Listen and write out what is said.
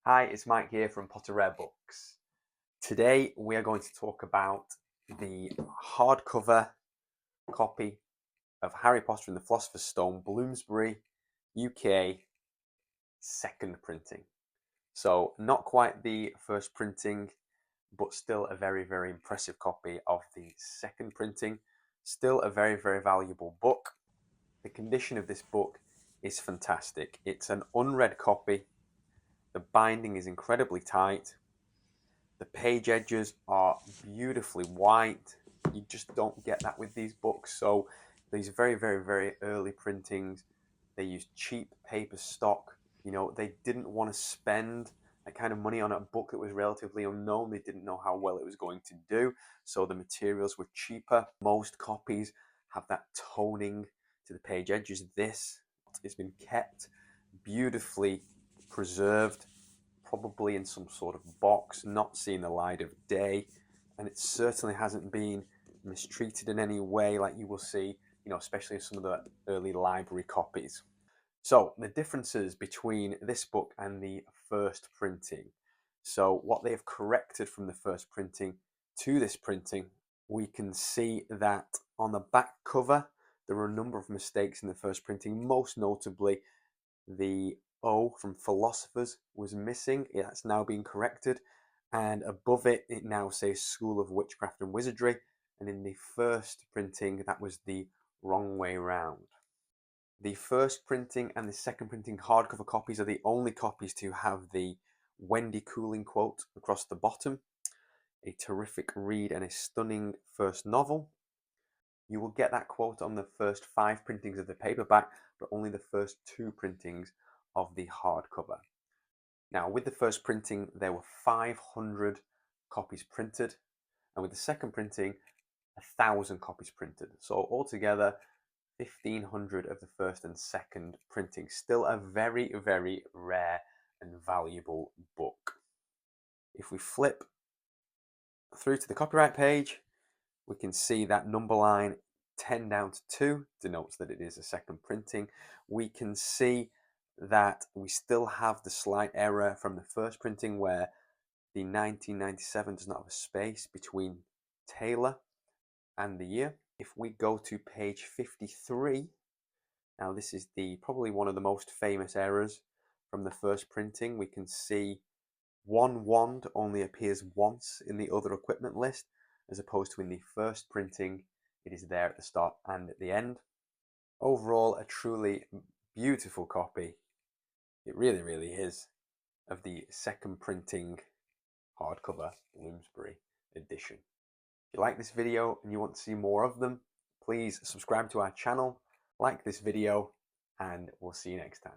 Hi, it's Mike here from Potter Rare Books. Today we are going to talk about the hardcover copy of Harry Potter and the Philosopher's Stone, Bloomsbury, UK, second printing. So not quite the first printing, but still a very, very impressive copy of the second printing. Still a very, very valuable book. The condition of this book is fantastic. It's an unread copy. The binding is incredibly tight. The page edges are beautifully white. You just don't get that with these books. So these very, very, very early printings, they used cheap paper stock. They didn't want to spend that kind of money on a book that was relatively unknown. They didn't know how well it was going to do. So the materials were cheaper. Most copies have that toning to the page edges. This has been kept beautifully preserved, probably in some sort of box, not seeing the light of day, and it certainly hasn't been mistreated in any way like you will see, especially in some of the early library copies. So the differences between this book and the first printing. So what they have corrected from the first printing to this printing, we can see that on the back cover, there were a number of mistakes in the first printing, most notably the O from Philosophers was missing. That's now been corrected. And above it, it now says School of Witchcraft and Wizardry. And in the first printing, that was the wrong way round. The first printing and the second printing hardcover copies are the only copies to have the Wendy Cooling quote across the bottom. A terrific read and a stunning first novel. You will get that quote on the first 5 printings of the paperback, but only the first 2 printings of the hardcover. Now, with the first printing, there were 500 copies printed, and with the second printing, 1,000 copies printed. So altogether, 1,500 of the first and second printing. Still a very, very rare and valuable book. If we flip through to the copyright page, we can see that number line 10 down to 2 denotes that it is a second printing. We can see that we still have the slight error from the first printing where the 1997 does not have a space between Taylor and the year. If we go to page 53, now this is probably one of the most famous errors from the first printing. We can see one wand only appears once in the other equipment list, as opposed to in the first printing, it is there at the start and at the end. Overall, a truly beautiful copy. It really, really is, of the second printing hardcover Bloomsbury edition. If you like this video and you want to see more of them, please subscribe to our channel, like this video, and we'll see you next time.